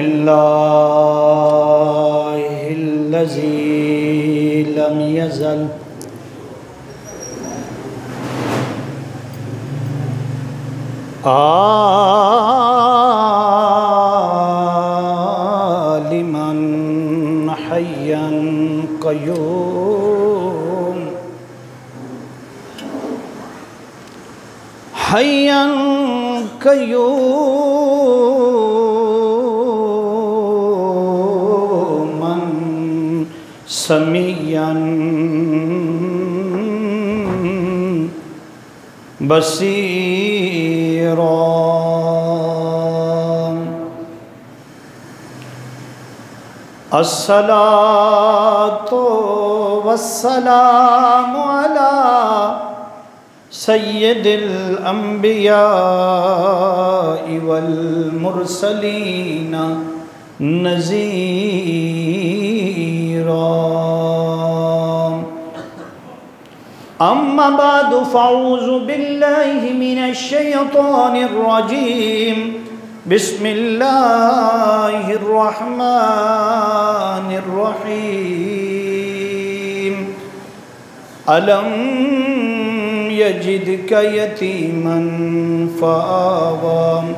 الله الذي لم يزل عالما حيا قيوم حيا قيوما سميعا بصيرا الصلاة والسلام على سید الانبیاء والمرسلین نذیرا اما بعد فاعوذ باللہ من الشیطان الرجیم بسم اللہ الرحمن الرحیم الم یجدک یتیما فآوی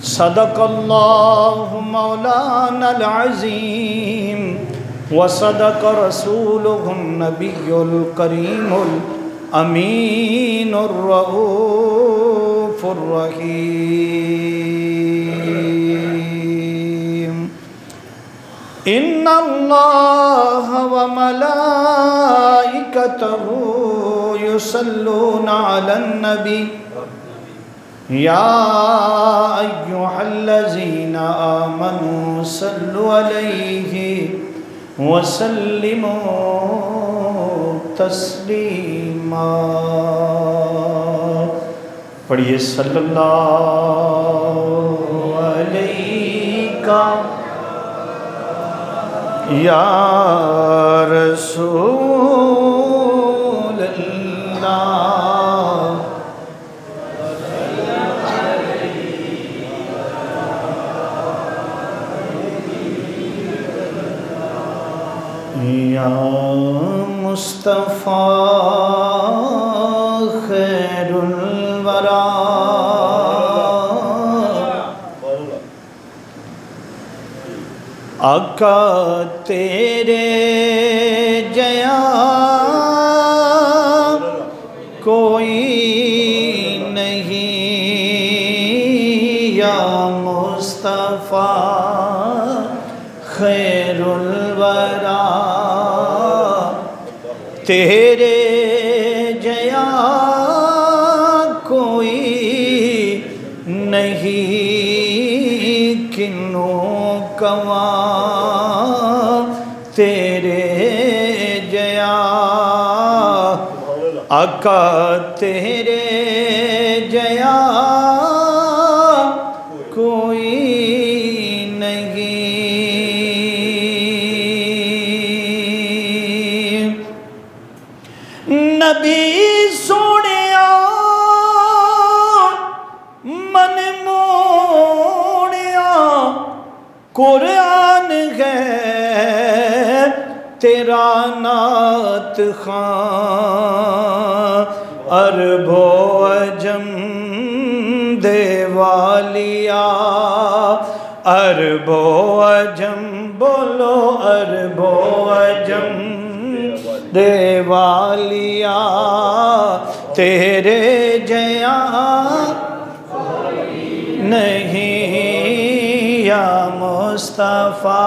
صدق اللہ مولانا العظیم وصدق رسولہ النبی الکریم الامین الرؤوف الرحیم ان اللہ وملائکتہ يصلون على النبي يا أيها الذين آمنوا صلوا عليه وسلموا تسليما پڑھیے صلی اللہ علیہ یا رسول اللہ یا مصطفیٰ خیر الورا آقا تیرے جیا کوئی نہیں یا مصطفیٰ خیر الورا تیرے جیا کوئی نہیں کنوں کواں تیرے جیا آقا تیرے جیا کوئی نہیں نبی سونیا من موڑیا قرآن ہے تیرا نعت خواں عرب و عجم دیوالیا عرب و عجم بولو عرب و عجم دیوالیا تیرے جیا نہیں یا مصطفیٰ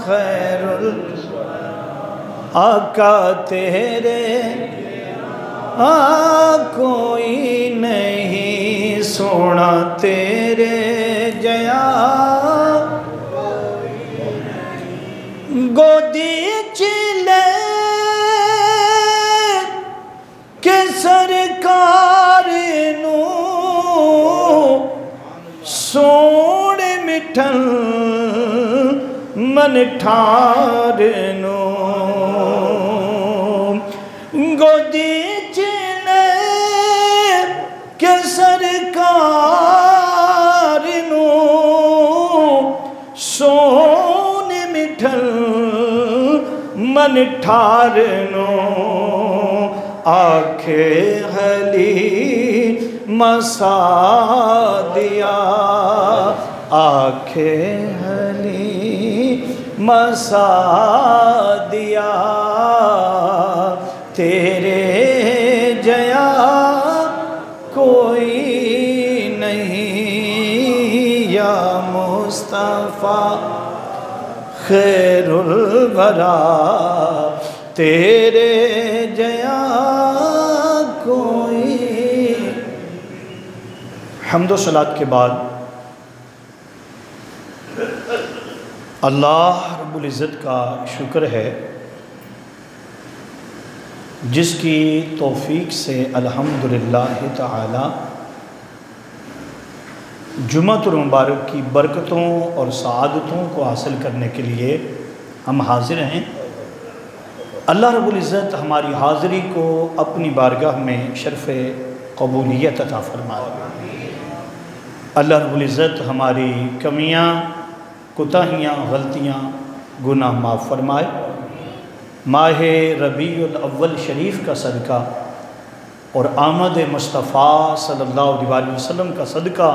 خیر آقا تیرے کوئی نہیں سونا تیرے جیا گودی چلے کہ سرکار نو سوڑ مٹھن من ٹھار نو گودی چلے کہ سرکار نو من ٹھارنو آکھے حلیم سعدیہ آکھے حلیم سعدیہ تیرے جیا کوئی نہیں یا مصطفیٰ خیر الورا تیرے جیا کوئی. حمد و صلات کے بعد اللہ رب العزت کا شکر ہے جس کی توفیق سے الحمدللہ تعالی جمعۃ المبارک کی برکتوں اور سعادتوں کو حاصل کرنے کے لیے ہم حاضر ہیں. اللہ رب العزت ہماری حاضری کو اپنی بارگاہ میں شرف قبولیت عطا فرمائے. اللہ رب العزت ہماری کمیاں کوتاہیاں غلطیاں گناہ معاف فرمائے. ماہ ربیع الاول شریف کا صدقہ اور آمد مصطفیٰ صلی اللہ علیہ وسلم کا صدقہ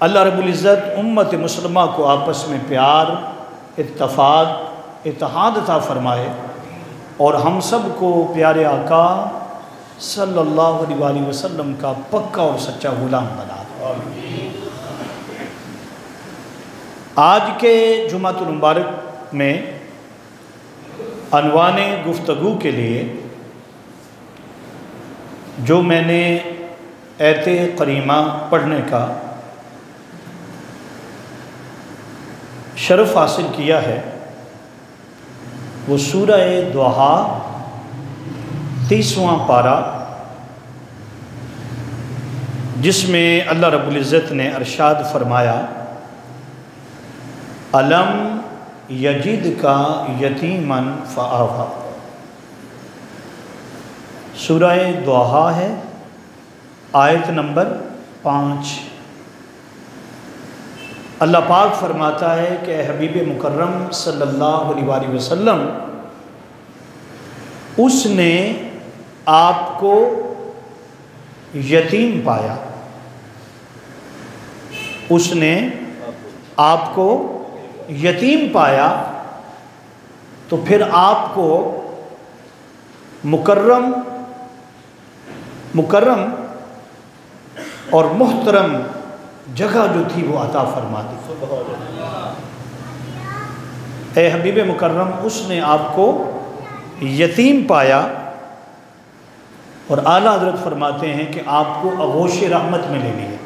اللہ رب العزت امت مسلمہ کو آپس میں پیار اتفاق اتحاد عطا فرمائے اور ہم سب کو پیارے آقا صلی اللہ علیہ وسلم کا پکا اور سچا غلام بنا دے. آج کے جمعۃ المبارک میں عنوان گفتگو کے لیے جو میں نے ایت کریمہ پڑھنے کا شرف حاصل کیا ہے وہ سورہ دوحہ 30واں پارہ جس میں اللہ رب العزت نے ارشاد فرمایا الم یجد کا یتیمن فآویٰ. سورہ دوحہ ہے آیت نمبر 5. اللہ پاک فرماتا ہے کہ اے حبیب مکرم صلی اللہ علیہ وسلم اس نے آپ کو یتیم پایا. اس نے آپ کو یتیم پایا تو پھر آپ کو مکرم اور محترم جگہ جو تھی وہ عطا فرما دی. اے حبیب مکرم اس نے آپ کو یتیم پایا اور اعلیٰ حضرت فرماتے ہیں کہ آپ کو آغوش رحمت میں لے لیا.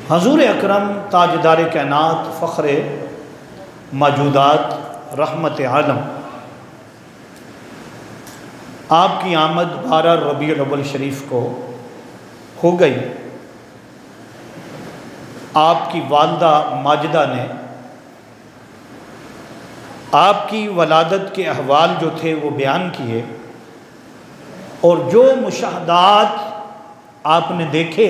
حضور اکرم تاجدار کائنات فخر موجودات رحمت عالم آپ کی آمد 12 ربیع الاول شریف کو ہو گئی. آپ کی والدہ ماجدہ نے آپ کی ولادت کے احوال جو تھے وہ بیان کیے اور جو مشاہدات آپ نے دیکھے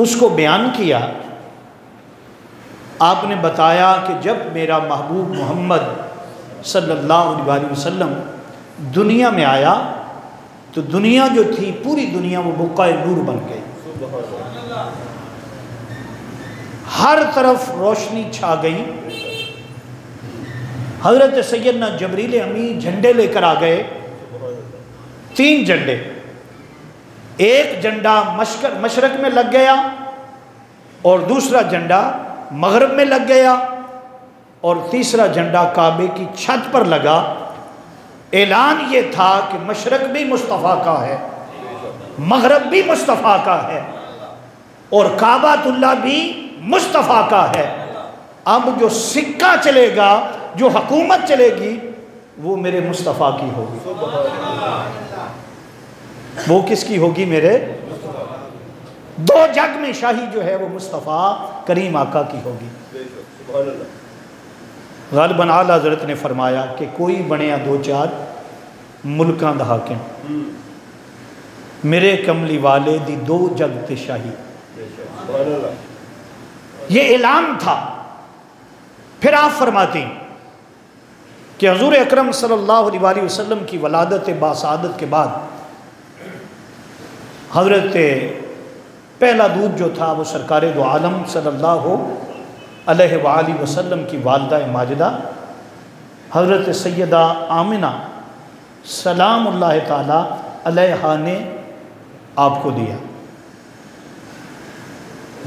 اس کو بیان کیا. آپ نے بتایا کہ جب میرا محبوب محمد صلی اللہ علیہ وسلم دنیا میں آیا تو دنیا جو تھی پوری دنیا وہ بقعہ نور بن گئی. ہر طرف روشنی چھا گئی. حضرت سیدنا جبریل امین جھنڈے لے کر آ گئے. 3 جھنڈے. ایک جھنڈا مشرق میں لگ گیا اور دوسرا جھنڈا مغرب میں لگ گیا اور تیسرا جھنڈا کعبے کی چھت پر لگا. اعلان یہ تھا کہ مشرق بھی مصطفیٰ کا ہے مغرب بھی مصطفیٰ کا ہے اور کعبۃ اللہ بھی مصطفیٰ کا ہے. اب جو سکہ چلے گا جو حکومت چلے گی وہ میرے مصطفیٰ کی ہوگی. وہ کس کی ہوگی؟ میرے 2 جگ میں شاہی جو ہے وہ مصطفیٰ کریم آقا کی ہوگی. غالباً اعلیٰ حضرت نے فرمایا کہ کوئی بنیا 2-4 ملکاں دا حاکم میرے کملی والے دی 2 جگ تے شاہی. یہ اعلان تھا پھر آپ فرماتی کہ حضور اکرم صلی اللہ علیہ وسلم کی ولادت باسعادت کے بعد حضرت پہلا دودھ جو تھا وہ سرکار دو عالم صلی اللہ علیہ وآلہ وسلم کی والدہ ماجدہ حضرت سیدہ آمنہ سلام اللہ تعالی علیہا نے آپ کو دیا۔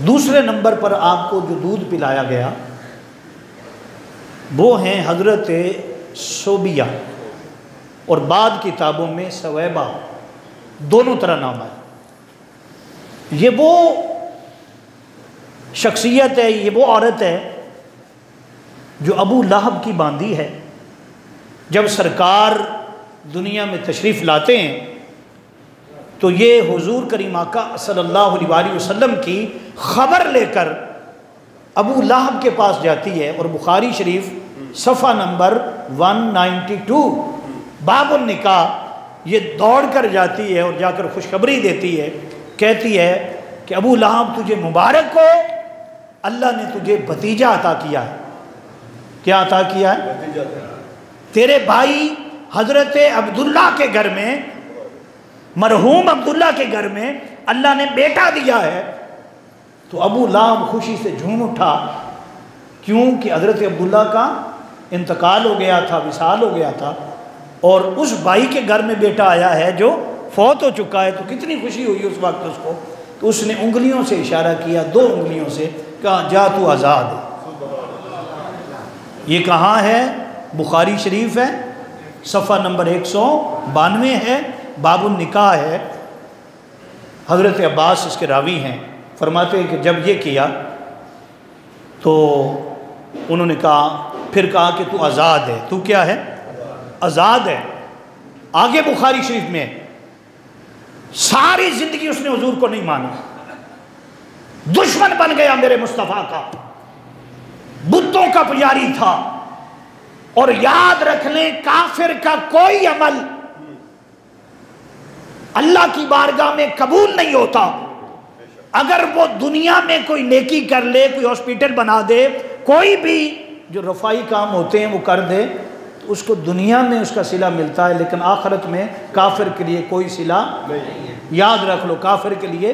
دوسرے نمبر پر آپ کو جو دودھ پلایا گیا وہ ہیں حضرت صوبیہ، اور بعد کتابوں میں سویبہ، دونوں طرح نام آئے۔ یہ وہ شخصیت ہے، یہ وہ عورت ہے جو ابو لہب کی باندھی ہے۔ جب سرکار دنیا میں تشریف لاتے ہیں تو یہ حضور کریم آقا صلی اللہ علیہ وسلم کی خبر لے کر ابو لہب کے پاس جاتی ہے، اور بخاری شریف صفحہ نمبر 192 باب النکاح یہ دوڑ کر جاتی ہے اور جا کر خوشخبری دیتی ہے، کہتی ہے کہ ابو لہب تجھے مبارک ہو، اللہ نے تجھے بھتیجا عطا کیا ہے۔ کیا عطا کیا ہے؟ تیرے بھائی حضرت عبداللہ کے گھر میں، مرحوم عبداللہ کے گھر میں اللہ نے بیٹا دیا ہے۔ تو ابو لہب خوشی سے جھوم اٹھا، کیونکہ حضرت عبداللہ کا انتقال ہو گیا تھا، وصال ہو گیا تھا، اور اس بھائی کے گھر میں بیٹا آیا ہے جو فوت ہو چکا ہے۔ تو کتنی خوشی ہوئی اس وقت اس کو۔ تو اس نے انگلیوں سے اشارہ کیا، 2 انگلیوں سے، کہا جا تو آزاد ہے۔ یہ کہاں ہے؟ بخاری شریف ہے، صفحہ نمبر 192 ہے، باب النکاح ہے۔ حضرت عباس اس کے راوی ہیں، فرماتے ہیں کہ جب یہ کیا تو انہوں نے کہا، پھر کہا کہ تو آزاد ہے۔ تو کیا ہے؟ آزاد ہے۔ آگے بخاری شریف میں ساری زندگی اس نے حضور کو نہیں مانا، دشمن بن گیا میرے مصطفیٰ کا، بتوں کا پجاری تھا۔ اور یاد رکھ لیں، کافر کا کوئی عمل اللہ کی بارگاہ میں قبول نہیں ہوتا۔ اگر وہ دنیا میں کوئی نیکی کر لے، کوئی ہاسپٹل بنا دے، کوئی بھی جو رفائی کام ہوتے ہیں وہ کر دے، تو اس کو دنیا میں اس کا صلہ ملتا ہے، لیکن آخرت میں کافر کے لیے کوئی صلہ نہیں ہے۔ یاد رکھ لو، کافر کے لیے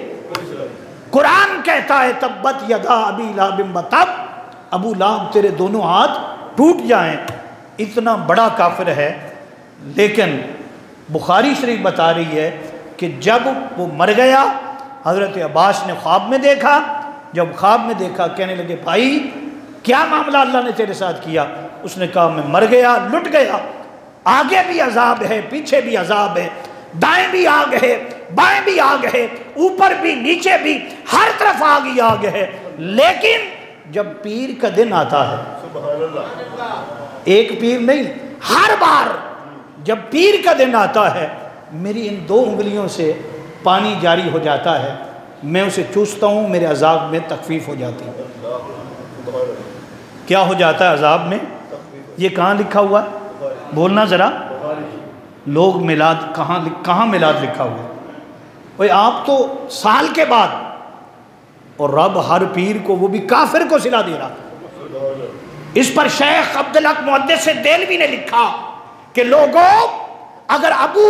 قرآن کہتا ہے تبت یدا ابی لہب وتب، ابو لہب تیرے دونوں ہاتھ ٹوٹ جائیں۔ اتنا بڑا کافر ہے، لیکن بخاری شریف بتا رہی ہے کہ جب وہ مر گیا، حضرت عباس نے خواب میں دیکھا، جب خواب میں دیکھا کہنے لگے بھائی کیا معاملہ اللہ نے تیرے ساتھ کیا؟ اس نے کہا میں مر گیا، لٹ گیا، آگے بھی عذاب ہے، پیچھے بھی عذاب ہے، دائیں بھی آگ ہے، بائیں بھی آگ ہے، اوپر بھی نیچے بھی، ہر طرف آگ ہی آگ ہے۔ لیکن جب پیر کا دن آتا ہے، ایک پیر نہیں، ہر بار جب پیر کا دن آتا ہے، میری ان 2 انگلیوں سے پانی جاری ہو جاتا ہے، میں اسے چوستا ہوں، میرے عذاب میں تخفیف ہو جاتی ہے۔ کیا ہو جاتا ہے عذاب میں؟ یہ کہاں لکھا ہوا ہے؟ بولنا ذرا، لوگ میلاد کہاں میلاد لکھا ہوا ہے؟ بھئی آپ تو سال کے بعد، اور رب ہر پیر کو، وہ بھی کافر کو صلہ دے رہا۔ اس پر شیخ عبدالحق محدث دہلوی نے لکھا کہ لوگوں، اگر ابو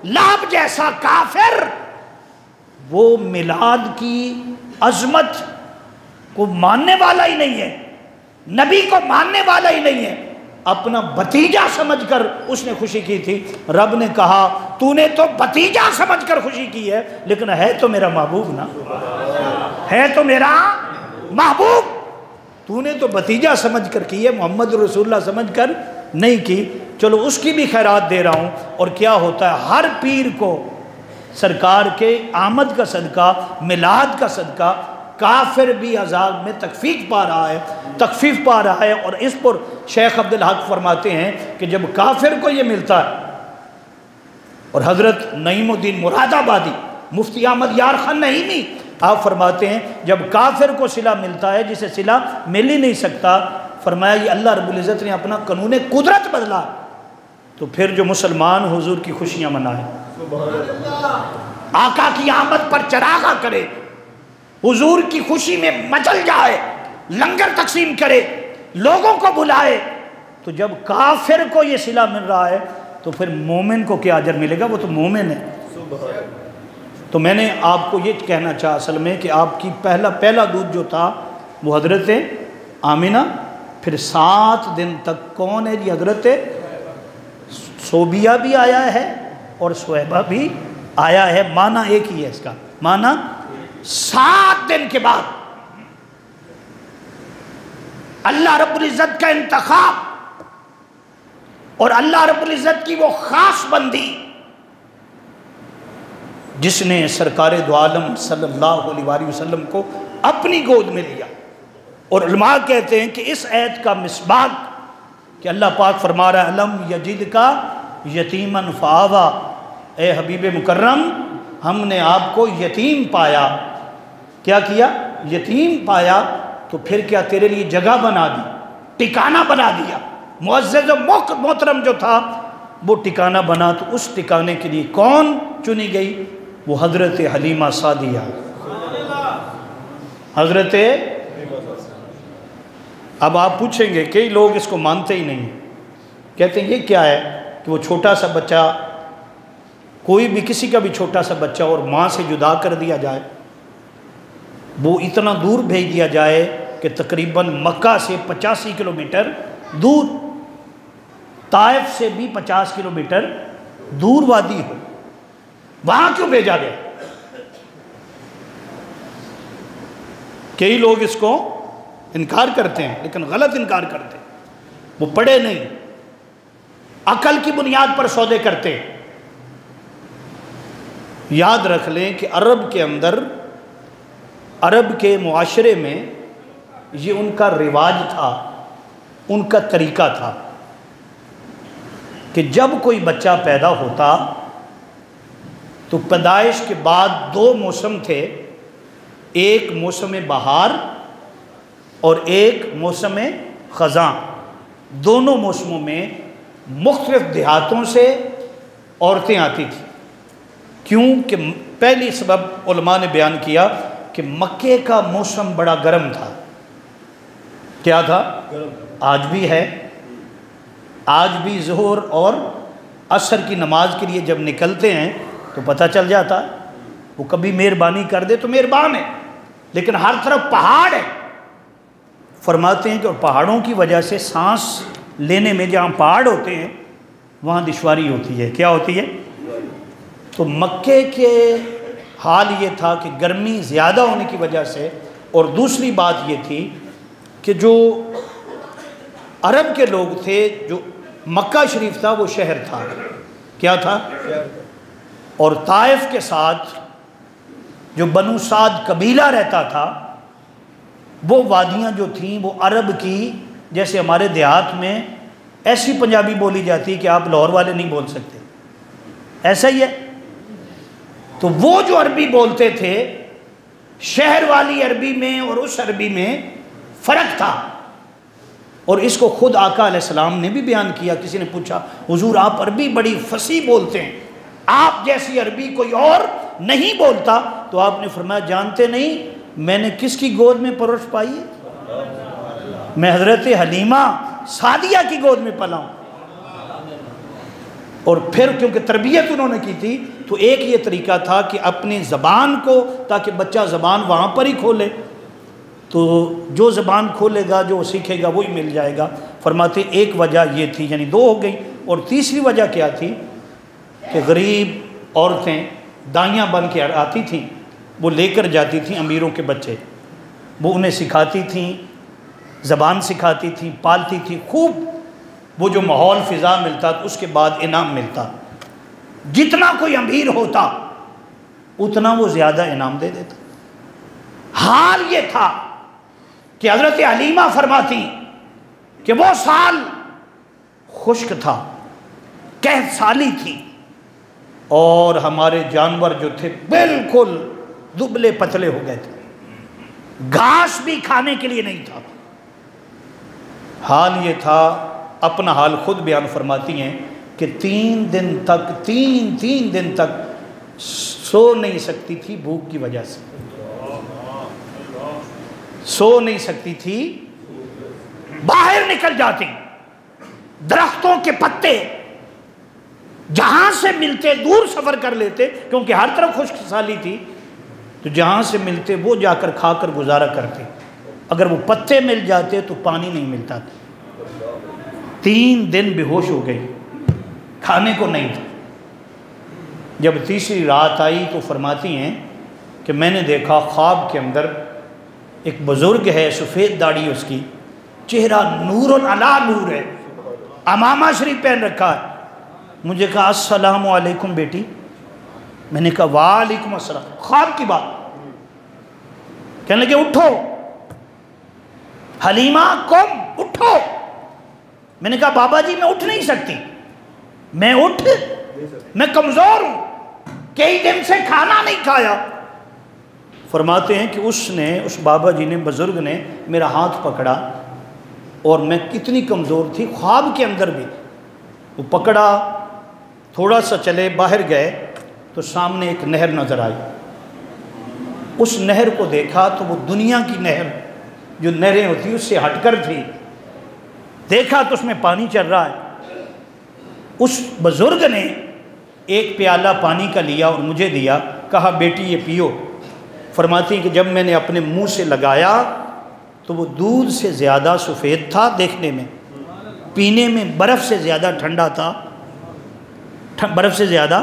لہب جیسا کافر وہ میلاد کی عظمت کو ماننے والا ہی نہیں ہے، نبی کو ماننے والا ہی نہیں ہے، اپنا بھتیجا سمجھ کر اس نے خوشی کی تھی، رب نے کہا تو نے تو بھتیجا سمجھ کر خوشی کی ہے، لیکن ہے تو میرا محبوب نا، ہے تو میرا محبوب، تو نے تو بھتیجا سمجھ کر کی ہے، محمد رسول اللہ سمجھ کر نہیں کی۔ چلو اس کی بھی خیرات دے رہا ہوں۔ اور کیا ہوتا ہے، ہر پیر کو سرکار کے آمد کا صدقہ، میلاد کا صدقہ، کافر بھی عذاب میں تخفیف پا رہا ہے۔ اور اس پر شیخ عبدالحق فرماتے ہیں کہ جب کافر کو یہ ملتا ہے، اور حضرت نعیم الدین مراد آبادی، مفتی احمد یار خان نعیمی، آپ فرماتے ہیں جب کافر کو صلہ ملتا ہے جسے صلہ مل ہی نہیں سکتا، فرمایا یہ اللہ رب العزت نے اپنا قانون قدرت بدلا، تو پھر جو مسلمان حضور کی خوشیاں منائے، آقا کی آمد پر چراغاں کرے، حضور کی خوشی میں مچل جائے، لنگر تقسیم کرے، لوگوں کو بلائے، تو جب کافر کو یہ صلہ مل رہا ہے تو پھر مومن کو کیا اجر ملے گا؟ وہ تو مومن ہے۔ تو میں نے آپ کو یہ کہنا چاہا اصل میں کہ آپ کی پہلا دودھ جو تھا وہ حضرت آمینہ، پھر 7 دن تک کون ہے جی؟ حضرت صوبیہ بھی آیا ہے اور صہیبہ بھی آیا ہے، معنی ایک ہی ہے اس کا، معنی 7 دن کے بعد اللہ رب العزت کا انتخاب اور اللہ رب العزت کی وہ خاص بندی جس نے سرکار دو عالم صلی اللہ علیہ وآلہ وسلم کو اپنی گود میں لیا۔ اور علماء کہتے ہیں کہ اس آیت کا مصباح کہ اللہ پاک فرما رہا ہے الم یجد کا یتیمن فآوا، اے حبیب مکرم ہم نے آپ کو یتیم پایا۔ کیا کیا؟ یتیم پایا، تو پھر کیا تیرے لیے جگہ بنا دی، ٹھکانہ بنا دیا۔ معزز و محترم جو تھا وہ ٹھکانہ بنا، تو اس ٹھکانے کے لیے کون چنی گئی؟ وہ حضرت حلیمہ سعدیہ۔ حضرت، اب آپ پوچھیں گے کئی لوگ اس کو مانتے ہی نہیں، کہتے ہیں یہ کیا ہے کہ وہ چھوٹا سا بچہ، کوئی بھی کسی کا بھی چھوٹا سا بچہ اور ماں سے جدا کر دیا جائے، وہ اتنا دور بھیج دیا جائے کہ تقریباً مکہ سے 85 کلومیٹر دور، طائف سے بھی 50 کلومیٹر دور وادی ہو، وہاں کیوں بھیجا گیا؟ کئی لوگ اس کو انکار کرتے ہیں، لیکن غلط انکار کرتے ہیں، وہ پڑھے نہیں، عقل کی بنیاد پر سودے کرتے۔ یاد رکھ لیں کہ عرب کے اندر، عرب کے معاشرے میں یہ ان کا رواج تھا، ان کا طریقہ تھا کہ جب کوئی بچہ پیدا ہوتا تو پیدائش کے بعد 2 موسم تھے، ایک موسم بہار اور ایک موسم خزاں۔ دونوں موسموں میں مختلف دیہاتوں سے عورتیں آتی تھیں۔ کیوں کہ پہلی سبب علماء نے بیان کیا کہ مکے کا موسم بڑا گرم تھا۔ کیا تھا؟ آج بھی ہے، آج بھی ظہر اور عصر کی نماز کے لیے جب نکلتے ہیں تو پتہ چل جاتا، وہ کبھی مہربانی کر دے تو مہربان ہے، لیکن ہر طرف پہاڑ ہے۔ فرماتے ہیں کہ اور پہاڑوں کی وجہ سے سانس لینے میں جہاں پہاڑ ہوتے ہیں وہاں دشواری ہوتی ہے۔ کیا ہوتی ہے؟ تو مکے کے حال یہ تھا کہ گرمی زیادہ ہونے کی وجہ سے، اور دوسری بات یہ تھی کہ جو عرب کے لوگ تھے، جو مکہ شریف تھا وہ شہر تھا۔ کیا تھا؟ اور طائف کے ساتھ جو بنو سعد قبیلہ رہتا تھا، وہ وادیاں جو تھیں وہ عرب کی، جیسے ہمارے دیہات میں ایسی پنجابی بولی جاتی کہ آپ لاہور والے نہیں بول سکتے، ایسا ہی ہے۔ تو وہ جو عربی بولتے تھے، شہر والی عربی میں اور اس عربی میں فرق تھا، اور اس کو خود آقا علیہ السلام نے بھی بیان کیا۔ کسی نے پوچھا حضور آپ عربی بڑی فصیح بولتے ہیں، آپ جیسی عربی کوئی اور نہیں بولتا، تو آپ نے فرمایا جانتے نہیں میں نے کس کی گود میں پرورش پائی ہے؟ میں حضرت حلیمہ سعدیہ کی گود میں پلا ہوں۔ اور پھر کیونکہ تربیت انہوں نے کی تھی، تو ایک یہ طریقہ تھا کہ اپنی زبان کو، تاکہ بچہ زبان وہاں پر ہی کھولے، تو جو زبان کھولے گا، جو سیکھے گا وہی مل جائے گا۔ فرماتے ایک وجہ یہ تھی، یعنی 2 ہو گئی، اور تیسری وجہ کیا تھی کہ غریب عورتیں دائیاں بن کے آتی تھیں، وہ لے کر جاتی تھیں امیروں کے بچے، وہ انہیں سکھاتی تھیں، زبان سکھاتی تھیں، پالتی تھیں خوب، وہ جو ماحول فضا ملتا اس کے بعد انعام ملتا، جتنا کوئی امیر ہوتا اتنا وہ زیادہ انعام دے دیتا۔ حال یہ تھا کہ حضرت حلیمہ فرماتی کہ وہ سال خشک تھا، قحط سالی تھی، اور ہمارے جانور جو تھے بالکل دبلے پتلے ہو گئے تھے، گھاس بھی کھانے کے لیے نہیں تھا۔ حال یہ تھا، اپنا حال خود بیان فرماتی ہیں کہ 3 دن تک سو نہیں سکتی تھی، بھوک کی وجہ سے سو نہیں سکتی تھی، باہر نکل جاتی، درختوں کے پتے جہاں سے ملتے دور سفر کر لیتے، کیونکہ ہر طرف خشک سالی تھی، تو جہاں سے ملتے وہ جا کر کھا کر گزارا کرتے۔ اگر وہ پتے مل جاتے تو پانی نہیں ملتا تھا۔ 3 دن بے ہوش ہو گئی، کھانے کو نہیں تھا۔ جب تیسری رات آئی تو فرماتی ہیں کہ میں نے دیکھا خواب کے اندر ایک بزرگ ہے، سفید داڑھی اس کی، چہرہ نور علی نور ہے، عمامہ شریف پہن رکھا ہے۔ مجھے کہا السلام علیکم بیٹی، میں نے کہا وعلیکم السلام۔ خواب کی بات، کہنے لگے اٹھو حلیمہ قم، اٹھو۔ میں نے کہا بابا جی میں اٹھ نہیں سکتی، میں کمزور ہوں، کئی دن سے کھانا نہیں کھایا۔ فرماتے ہیں کہ اس بابا جی نے، بزرگ نے میرا ہاتھ پکڑا، اور میں کتنی کمزور تھی خواب کے اندر بھی، وہ پکڑا، تھوڑا سا چلے، باہر گئے تو سامنے ایک نہر نظر آئی۔ اس نہر کو دیکھا تو وہ دنیا کی نہر جو نہریں ہوتی اس سے ہٹ کر تھی، دیکھا تو اس میں پانی چل رہا ہے۔ اس بزرگ نے ایک پیالہ پانی کا لیا اور مجھے دیا، کہا بیٹی یہ پیو۔ فرماتی کہ جب میں نے اپنے منہ سے لگایا تو وہ دودھ سے زیادہ سفید تھا دیکھنے میں، پینے میں برف سے زیادہ ٹھنڈا تھا، برف سے زیادہ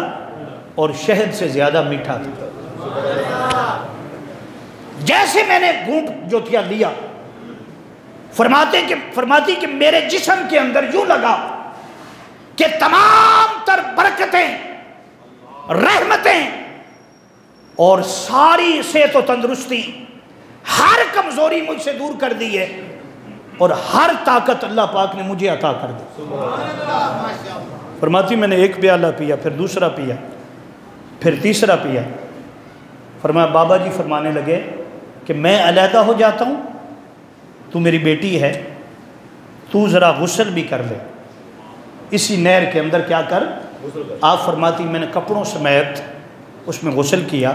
اور شہد سے زیادہ میٹھا تھا۔ جیسے میں نے گھونٹ جو کیا لیا، فرماتی کہ میرے جسم کے اندر یوں لگا کہ تمام تر برکتیں، رحمتیں اور ساری صحت و تندرستی، ہر کمزوری مجھ سے دور کر دی ہے، اور ہر طاقت اللہ پاک نے مجھے عطا کر دی۔ فرماتی میں نے ایک پیالہ پیا، پھر دوسرا پیا، پھر تیسرا پیا۔ فرمایا بابا جی فرمانے لگے کہ میں علیحدہ ہو جاتا ہوں، تو میری بیٹی ہے، تو ذرا غسل بھی کر لے اسی نہر کے اندر، کیا کر؟ آپ فرماتی میں نے کپڑوں سمیت اس میں غسل کیا۔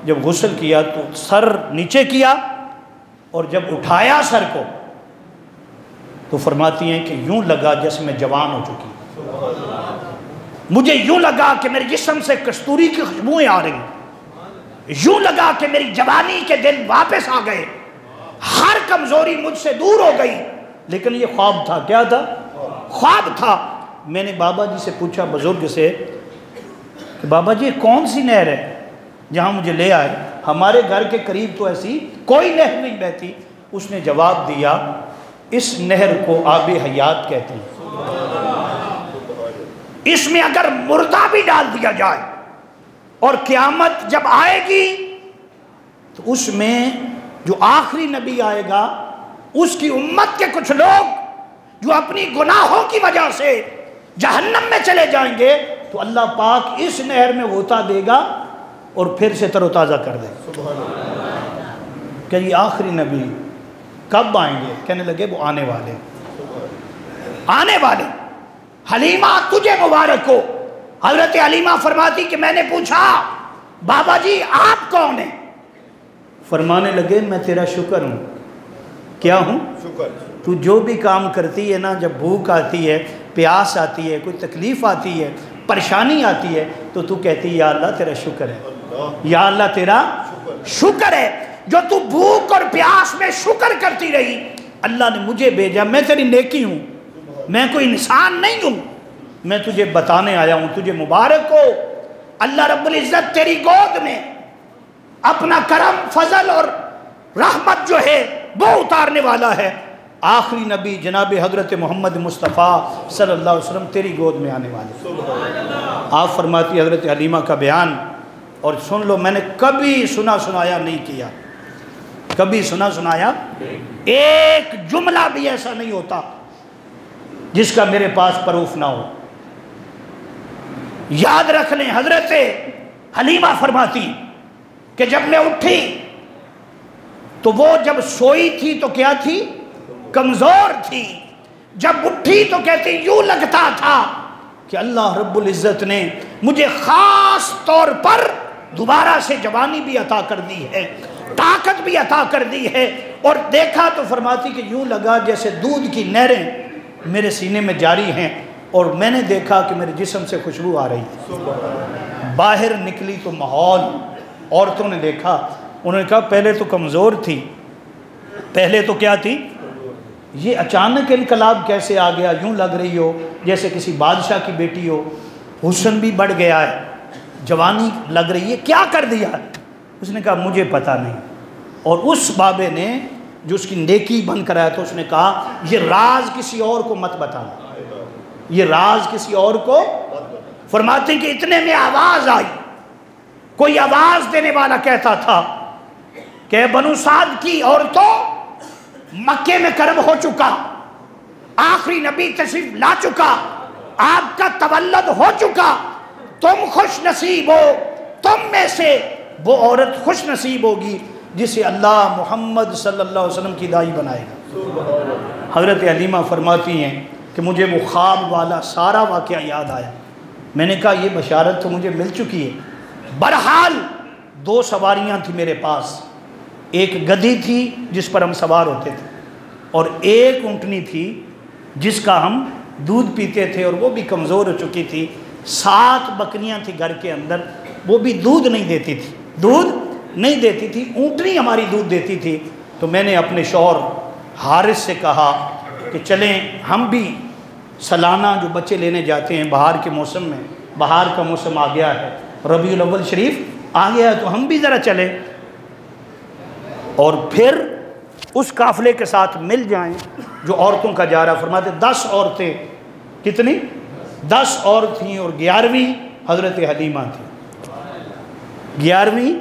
جب غسل کیا تو سر نیچے کیا، اور جب اٹھایا سر کو تو فرماتی ہیں کہ یوں لگا جیسے میں جوان ہو چکی، مجھے یوں لگا کہ میرے جسم سے کستوری کی خوشبوئیں آ رہی، یوں لگا کہ میری جوانی کے دن واپس آ گئے، ہر کمزوری مجھ سے دور ہو گئی۔ لیکن یہ خواب تھا، کیا تھا؟ خواب تھا۔ میں نے بابا جی سے پوچھا، بزرگ سے، کہ بابا جی کون سی نہر ہے جہاں مجھے لے آئے؟ ہمارے گھر کے قریب تو ایسی کوئی نہر نہیں بہتی۔ اس نے جواب دیا اس نہر کو آب حیات کہتے ہیں، اس میں اگر مردہ بھی ڈال دیا جائے اور قیامت جب آئے گی تو اس میں جو آخری نبی آئے گا اس کی امت کے کچھ لوگ جو اپنی گناہوں کی وجہ سے جہنم میں چلے جائیں گے تو اللہ پاک اس نہر میں غوطہ دے گا اور پھر سے تر و تازہ کر دے گا۔ کہ یہ آخری نبی کب آئیں گے؟ کہنے لگے وہ آنے والے، آنے والے۔ حلیمہ تجھے مبارک ہو۔ حضرت حلیمہ فرماتی کہ میں نے پوچھا بابا جی آپ کون ہیں؟ فرمانے لگے میں تیرا شکر ہوں۔ کیا ہوں؟ شکر۔ تو جو بھی کام کرتی ہے نا، جب بھوک آتی ہے، پیاس آتی ہے، کوئی تکلیف آتی ہے، پریشانی آتی ہے، تو کہتی ہے یا اللہ تیرا شکر ہے، یا اللہ تیرا شکر ہے جو تو بھوک اور پیاس میں شکر کرتی رہی۔ اللہ نے مجھے بھیجا، میں تیری نیکی ہوں، میں کوئی انسان نہیں ہوں، میں تجھے بتانے آیا ہوں، تجھے مبارک ہو۔ اللہ رب العزت تیری گود میں اپنا کرم، فضل اور رحمت جو ہے وہ اتارنے والا ہے۔ آخری نبی جناب حضرت محمد مصطفیٰ صلی اللہ علیہ وسلم تیری گود میں آنے والے۔ آپ فرماتی حضرت حلیمہ کا بیان، اور سن لو، میں نے کبھی سنا سنایا نہیں کیا، کبھی سنا سنایا، ایک جملہ بھی ایسا نہیں ہوتا جس کا میرے پاس پروف نہ ہو۔ یاد رکھ لیں، حضرت حلیمہ فرماتی کہ جب میں اٹھی تو وہ جب سوئی تھی تو کیا تھی؟ کمزور تھی۔ جب اٹھی تو کہتی یوں لگتا تھا کہ اللہ رب العزت نے مجھے خاص طور پر دوبارہ سے جوانی بھی عطا کر دی ہے، طاقت بھی عطا کر دی ہے، اور دیکھا تو فرماتی کہ یوں لگا جیسے دودھ کی نہریں میرے سینے میں جاری ہیں، اور میں نے دیکھا کہ میرے جسم سے خوشبو آ رہی تھی۔ باہر نکلی تو ماحول، عورتوں نے دیکھا، انہوں نے کہا پہلے تو کمزور تھی، پہلے تو کیا تھی، یہ اچانک انقلاب کیسے آ گیا، یوں لگ رہی ہو جیسے کسی بادشاہ کی بیٹی ہو، حسن بھی بڑھ گیا ہے، جوانی لگ رہی ہے، کیا کر دیا ہے؟ اس نے کہا مجھے پتہ نہیں۔ اور اس بابے نے جو اس کی نیکی بن کر آیا تو اس نے کہا یہ راز کسی اور کو مت بتانا، یہ راز کسی اور کو۔ فرماتے ہیں کہ اتنے میں آواز آئی، کوئی آواز دینے والا کہتا تھا کہ بنو سعد کی عورتوں، مکے میں کرب ہو چکا، آخری نبی تشریف لا چکا، آپ کا تولد ہو چکا، تم خوش نصیب ہو، تم میں سے وہ عورت خوش نصیب ہوگی جسے اللہ محمد صلی اللہ علیہ وسلم کی دائی بنائے گا۔ حضرت حلیمہ فرماتی ہیں کہ مجھے وہ خواب والا سارا واقعہ یاد آیا، میں نے کہا یہ بشارت تو مجھے مل چکی ہے۔ بہرحال 2 سواریاں تھیں میرے پاس، ایک گدھی تھی جس پر ہم سوار ہوتے تھے، اور ایک اونٹنی تھی جس کا ہم دودھ پیتے تھے، اور وہ بھی کمزور ہو چکی تھی۔ 7 بکریاں تھی گھر کے اندر، وہ بھی دودھ نہیں دیتی تھی، دودھ نہیں دیتی تھی، اونٹنی ہماری دودھ دیتی تھی۔ تو میں نے اپنے شوہر حارث سے کہا کہ چلیں ہم بھی سالانہ جو بچے لینے جاتے ہیں بہار کے موسم میں، بہار کا موسم آ گیا ہے، ربیع الاول شریف آ گیا ہے، تو ہم بھی ذرا چلیں اور پھر اس قافلے کے ساتھ مل جائیں جو عورتوں کا جا رہا۔ فرماتے 10 عورتیں، کتنی؟ 10 عورت تھیں، اور 11ویں حضرت حلیمہ تھی، 11ویں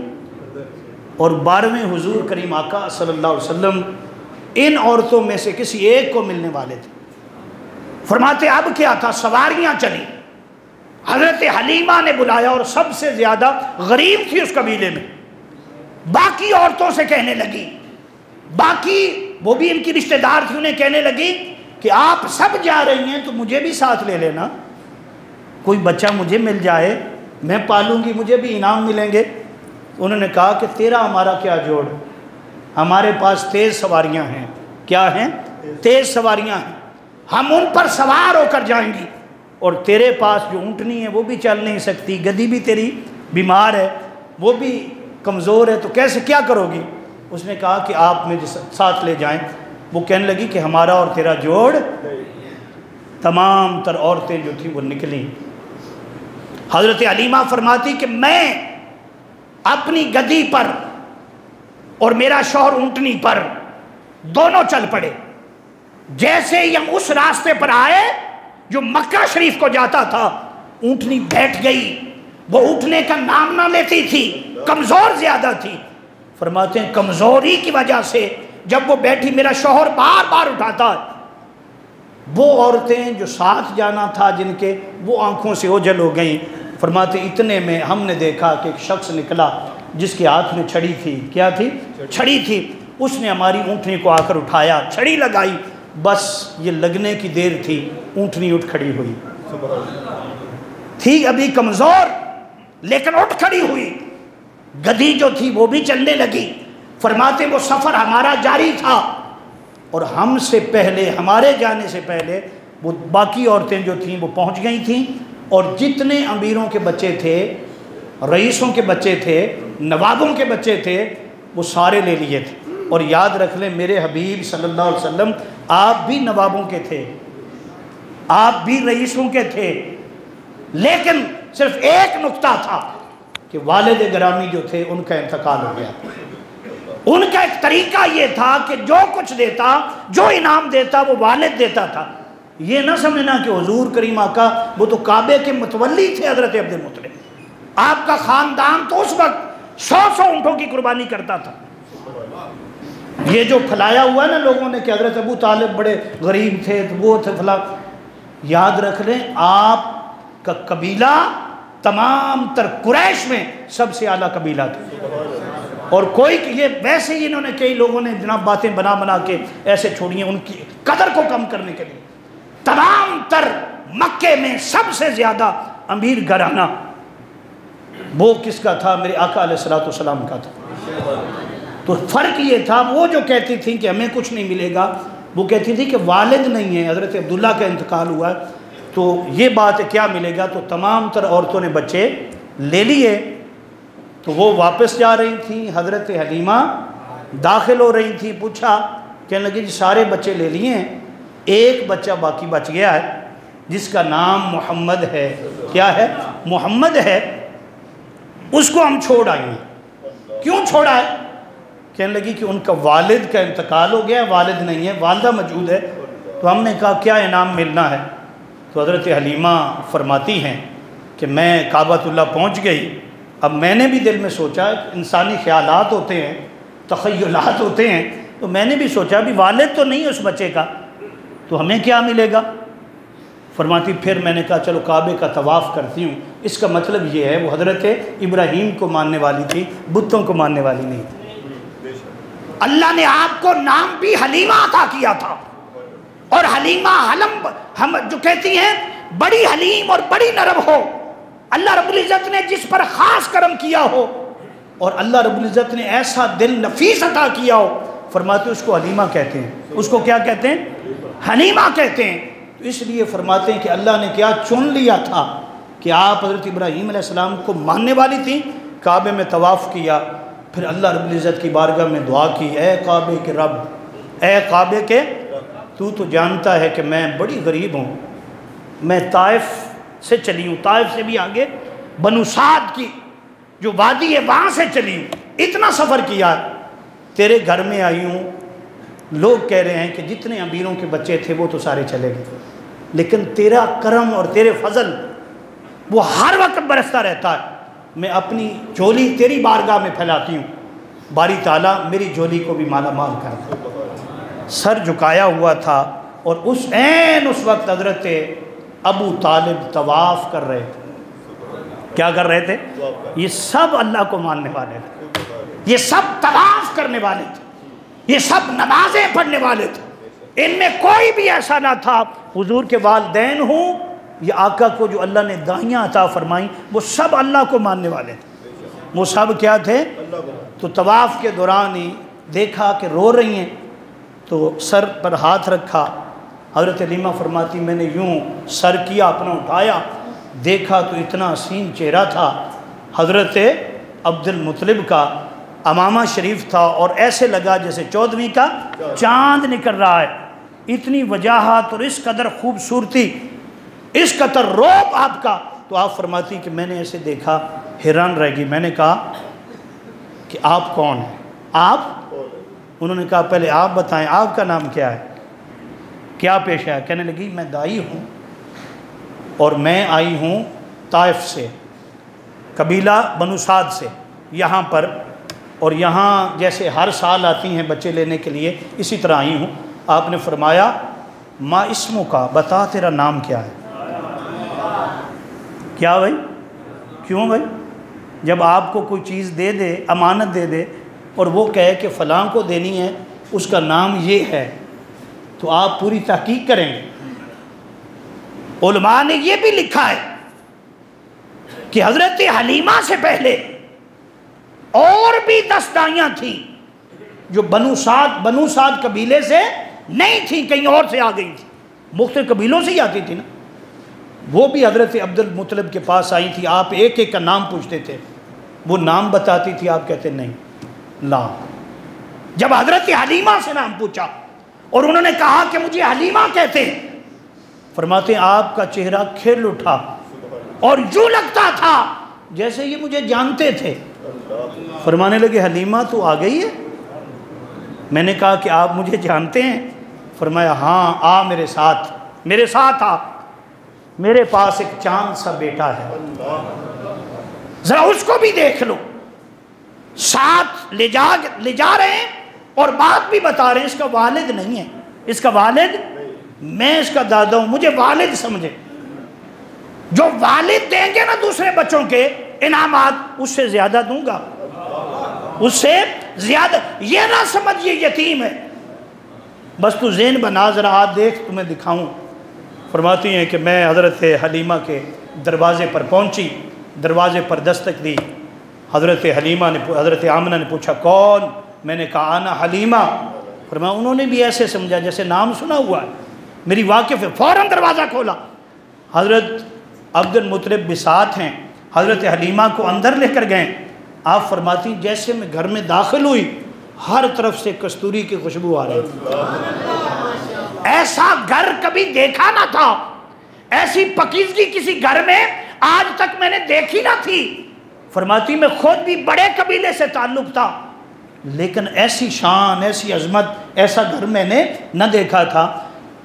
اور 12ویں حضور کریم آقا صلی اللہ علیہ وسلم ان عورتوں میں سے کسی ایک کو ملنے والے تھے۔ فرماتے اب کیا تھا، سواریاں چلی، حضرت حلیمہ نے بلایا، اور سب سے زیادہ غریب تھی اس قبیلے میں، باقی عورتوں سے کہنے لگی، باقی وہ بھی ان کی رشتہ دار تھی، انہیں کہنے لگی کہ آپ سب جا رہی ہیں تو مجھے بھی ساتھ لے لینا، کوئی بچہ مجھے مل جائے میں پالوں گی، مجھے بھی انعام ملیں گے۔ انہوں نے کہا کہ تیرا ہمارا کیا جوڑ، ہمارے پاس تیز سواریاں ہیں۔ کیا ہیں؟ تیز سواریاں ہیں، ہم ان پر سوار ہو کر جائیں گی، اور تیرے پاس جو اونٹنی ہے وہ بھی چل نہیں سکتی، گدھی بھی تیری بیمار ہے، وہ بھی کمزور ہے، تو کیسے کیا کرو گی؟ اس نے کہا کہ آپ مجھے ساتھ لے جائیں۔ وہ کہنے لگی کہ ہمارا اور تیرا جوڑ۔ تمام تر عورتیں جو تھیں وہ نکلیں۔ حضرت حلیمہ فرماتی کہ میں اپنی گدھی پر اور میرا شوہر اونٹنی پر دونوں چل پڑے۔ جیسے ہی ہم اس راستے پر آئے جو مکہ شریف کو جاتا تھا، اونٹنی بیٹھ گئی، وہ اٹھنے کا نام نہ لیتی تھی، کمزور زیادہ تھی۔ فرماتے ہیں کمزوری کی وجہ سے جب وہ بیٹھی میرا شوہر بار بار اٹھاتا، وہ عورتیں جو ساتھ جانا تھا جن کے، وہ آنکھوں سے اوجھل ہو گئیں۔ فرماتے اتنے میں ہم نے دیکھا کہ ایک شخص نکلا جس کے ہاتھ میں چھڑی تھی۔ کیا تھی؟ چھڑی تھی۔ اس نے ہماری اونٹنی کو آ کر اٹھایا، چھڑی لگائی، بس یہ لگنے کی دیر تھی، اونٹنی اٹھ کھڑی ہوئی تھی، ابھی کمزور لیکن اٹھ کھڑی ہوئی۔ گدھی جو تھی وہ بھی چلنے لگی۔ فرماتے وہ سفر ہمارا جاری تھا، اور ہم سے پہلے، ہمارے جانے سے پہلے وہ باقی عورتیں جو تھیں وہ پہنچ گئی تھیں، اور جتنے امیروں کے بچے تھے، رئیسوں کے بچے تھے، نوابوں کے بچے تھے، وہ سارے لے لیے تھے۔ اور یاد رکھ لیں میرے حبیب صلی اللہ علیہ وسلم آپ بھی نوابوں کے تھے، آپ بھی رئیسوں کے تھے، لیکن صرف ایک نقطہ تھا کہ والد گرامی جو تھے ان کا انتقال ہو گیا۔ ان کا ایک طریقہ یہ تھا کہ جو کچھ دیتا، جو انعام دیتا، وہ والد دیتا تھا۔ یہ نہ سمجھنا کہ حضور کریم آقا وہ تو کعبے کے متولی تھے، حضرت عبد المطلب، آپ کا خاندان تو اس وقت 100 اونٹوں کی قربانی کرتا تھا۔ یہ جو پھیلایا ہوا ہے نا لوگوں نے کہ حضرت ابو طالب بڑے غریب تھے، وہ تھے فلاں، یاد رکھ لیں آپ کا قبیلہ تمام تر قریش میں سب سے اعلیٰ قبیلہ تھا۔ اور کوئی یہ ویسے ہی انہوں نے کئی لوگوں نے جناب باتیں بنا کے ایسے چھوڑی ہیں ان کی قدر کو کم کرنے کے لیے۔ تمام تر مکے میں سب سے زیادہ امیر گھرانہ وہ کس کا تھا؟ میرے آقا علیہ الصلوۃ والسلام کا تھا۔ تو فرق یہ تھا، وہ جو کہتی تھی کہ ہمیں کچھ نہیں ملے گا، وہ کہتی تھی کہ والد نہیں ہے، حضرت عبداللہ کا انتقال ہوا ہے، تو یہ بات ہے کیا ملے گا؟ تو تمام تر عورتوں نے بچے لے لیے، تو وہ واپس جا رہی تھیں، حضرت حلیمہ داخل ہو رہی تھی، پوچھا، کہنے لگی جی سارے بچے لے لیے ہیں، ایک بچہ باقی بچ گیا ہے جس کا نام محمد ہے۔ کیا ہے؟ محمد ہے، اس کو ہم چھوڑ آئیں گے۔ کیوں چھوڑا ہے؟ کہنے لگی کہ ان کا والد کا انتقال ہو گیا ہے، والد نہیں ہے، والدہ موجود ہے۔ تو ہم نے کہا کیا انعام ملنا ہے؟ تو حضرت حلیمہ فرماتی ہیں کہ میں کعبۃ اللہ پہنچ گئی، اب میں نے بھی دل میں سوچا، انسانی خیالات ہوتے ہیں، تخیلات ہوتے ہیں، تو میں نے بھی سوچا بھی والد تو نہیں ہے اس بچے کا، تو ہمیں کیا ملے گا؟ فرماتی پھر میں نے کہا چلو کعبے کا طواف کرتی ہوں۔ اس کا مطلب یہ ہے وہ حضرت ابراہیم کو ماننے والی تھی، بتوں کو ماننے والی نہیں تھی۔ اللہ نے آپ کو نام بھی حلیمہ عطا کیا تھا، اور حلیمہ حلم ہم جو کہتی ہیں بڑی حلیم اور بڑی نرم ہو، اللہ رب العزت نے جس پر خاص کرم کیا ہو، اور اللہ رب العزت نے ایسا دل نفیس عطا کیا ہو، فرماتے اس کو حلیمہ کہتے ہیں۔ اس کو کیا کہتے ہیں؟ حلیمہ کہتے ہیں۔ تو اس لیے فرماتے ہیں کہ اللہ نے کیا چن لیا تھا کہ آپ حضرت ابراہیم علیہ السلام کو ماننے والی تھیں، کعبے میں طواف کیا، پھر اللہ رب العزت کی بارگاہ میں دعا کی، اے کعبے کے رب، اے کعبے کے تو جانتا ہے کہ میں بڑی غریب ہوں، میں طائف سے چلی ہوں، طائف سے بھی آگے بنو سعد کی جو وادی ہے وہاں سے چلی ہوں، اتنا سفر کیا، تیرے گھر میں آئی ہوں، لوگ کہہ رہے ہیں کہ جتنے امیروں کے بچے تھے وہ تو سارے چلے گئے، لیکن تیرا کرم اور تیرے فضل وہ ہر وقت برستا رہتا ہے، میں اپنی جھولی تیری بارگاہ میں پھیلاتی ہوں، باری تعالیٰ میری جھولی کو بھی مالا مال کر دے۔ سر جھکایا ہوا تھا، اور اس وقت حضرت ابو طالب طواف کر رہے تھے۔ کیا کر رہے تھے؟ یہ سب اللہ کو ماننے والے تھے، یہ سب طواف کرنے والے تھے، یہ سب نمازیں پڑھنے والے تھے، ان میں کوئی بھی ایسا نہ تھا حضور کے والدین ہوں یا آقا کو جو اللہ نے داعیاں عطا فرمائیں، وہ سب اللہ کو ماننے والے تھے۔ وہ سب کیا تھے؟ تو طواف کے دوران ہی دیکھا کہ رو رہی ہیں، تو سر پر ہاتھ رکھا، حضرت حلیمہ فرماتی میں نے یوں سر کیا، اپنا اٹھایا، دیکھا تو اتنا حسین چہرہ تھا حضرت عبد المطلب کا، امامہ شریف تھا، اور ایسے لگا جیسے 14ویں کا چاند نکل رہا ہے، اتنی وجاہت اور اس قدر خوبصورتی، اس قدر روب آپ کا۔ تو آپ فرماتی کہ میں نے ایسے دیکھا، حیران رہ گئی، میں نے کہا کہ آپ کون ہیں؟ آپ؟ انہوں نے کہا پہلے آپ بتائیں آپ کا نام کیا ہے، کیا پیشہ ہے؟ کہنے لگی میں دائی ہوں، اور میں آئی ہوں طائف سے، قبیلہ بنو سعد سے یہاں پر، اور یہاں جیسے ہر سال آتی ہیں بچے لینے کے لیے اسی طرح آئی ہوں۔ آپ نے فرمایا ما اسمو کا، بتا تیرا نام کیا ہے؟ کیا بھائی؟ کیوں بھائی؟ جب آپ کو کوئی چیز دے دے، امانت دے دے، اور وہ کہے کہ فلاں کو دینی ہے، اس کا نام یہ ہے، تو آپ پوری تحقیق کریں گے۔ علماء نے یہ بھی لکھا ہے کہ حضرت حلیمہ سے پہلے اور بھی 10 دائیاں تھیں جو بنو سعد قبیلے سے نہیں تھیں، کہیں اور سے آ گئی تھیں، مختلف قبیلوں سے ہی آتی تھی نا، وہ بھی حضرت عبد المطلب کے پاس آئی تھی۔ آپ ایک ایک کا نام پوچھتے تھے، وہ نام بتاتی تھی، آپ کہتے نہیں لا۔ جب حضرت حلیمہ سے نام پوچھا اور انہوں نے کہا کہ مجھے حلیمہ کہتے ہیں، فرماتے ہیں آپ کا چہرہ کھل اٹھا، اور یوں لگتا تھا جیسے یہ مجھے جانتے تھے۔ فرمانے لگے حلیمہ تو آ گئی ہے؟ میں نے کہا کہ آپ مجھے جانتے ہیں؟ فرمایا ہاں، آ میرے ساتھ آ، میرے پاس ایک چاند سا بیٹا ہے، ذرا اس کو بھی دیکھ لو۔ ساتھ لے جا رہے ہیں اور بات بھی بتا رہے ہیں، اس کا والد نہیں ہے، اس کا والد، میں اس کا دادا ہوں، مجھے والد سمجھے۔ جو والد دیں گے نا دوسرے بچوں کے انعامات، اس سے زیادہ دوں گا، اس سے زیادہ، یہ نہ سمجھ یہ یتیم ہے، بس تو ذہن بنا، ذرا ہاتھ دیکھ تمہیں دکھاؤں۔ فرماتی ہیں کہ میں حضرت حلیمہ کے دروازے پر پہنچی، دروازے پر دستک دی، حضرت آمنہ نے پوچھا کون؟ میں نے کہا انا حلیمہ، فرمایا انہوں نے بھی ایسے سمجھا جیسے نام سنا ہوا ہے، میری واقف ہے، فوراً دروازہ کھولا۔ حضرت عبد المطلب بساتھ ہیں، حضرت حلیمہ کو اندر لے کر گئے۔ آپ فرماتی جیسے میں گھر میں داخل ہوئی ہر طرف سے کستوری کی خوشبو آ رہی تھی۔ ایسا گھر کبھی دیکھا نہ تھا، ایسی پاکیزگی کسی گھر میں آج تک میں نے دیکھی نہ تھی۔ فرماتی میں خود بھی بڑے قبیلے سے تعلق تھا، لیکن ایسی شان، ایسی عظمت، ایسا گھر میں نے نہ دیکھا تھا۔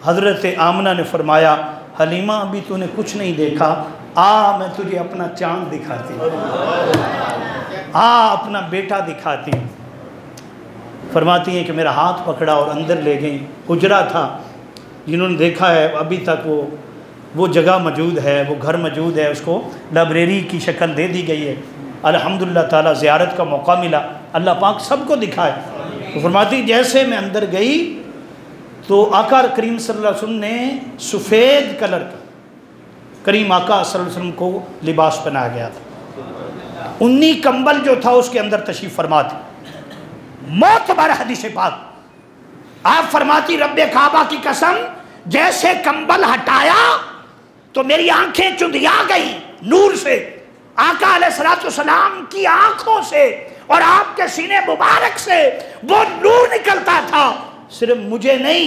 حضرت آمنہ نے فرمایا حلیمہ ابھی تو نے کچھ نہیں دیکھا، آ میں تجھے اپنا چاند دکھاتی ہوں، آ اپنا بیٹا دکھاتی ہوں۔ فرماتی ہیں کہ میرا ہاتھ پکڑا اور اندر لے گئیں۔ حجرہ تھا، جنہوں نے دیکھا ہے ابھی تک وہ جگہ موجود ہے، وہ گھر موجود ہے، اس کو لائبریری کی شکل دے دی گئی ہے۔ الحمدللہ تعالیٰ زیارت کا موقع ملا، اللہ پاک سب کو دکھائے۔ تو فرماتی جیسے میں اندر گئی تو آقا کریم صلی اللہ علیہ وسلم نے سفید کلر کا، کریم آقا صلی اللہ علیہ وسلم کو لباس پہنایا گیا تھا، انی کمبل جو تھا اس کے اندر تشریف فرما تھی۔ معتبر حدیث پاک آپ فرماتی رب کعبہ کی قسم جیسے کمبل ہٹایا تو میری آنکھیں چندیا گئی نور سے، آقا علیہ السلام کی آنکھوں سے اور آپ کے سینے مبارک سے وہ نور نکلتا تھا، صرف مجھے نہیں،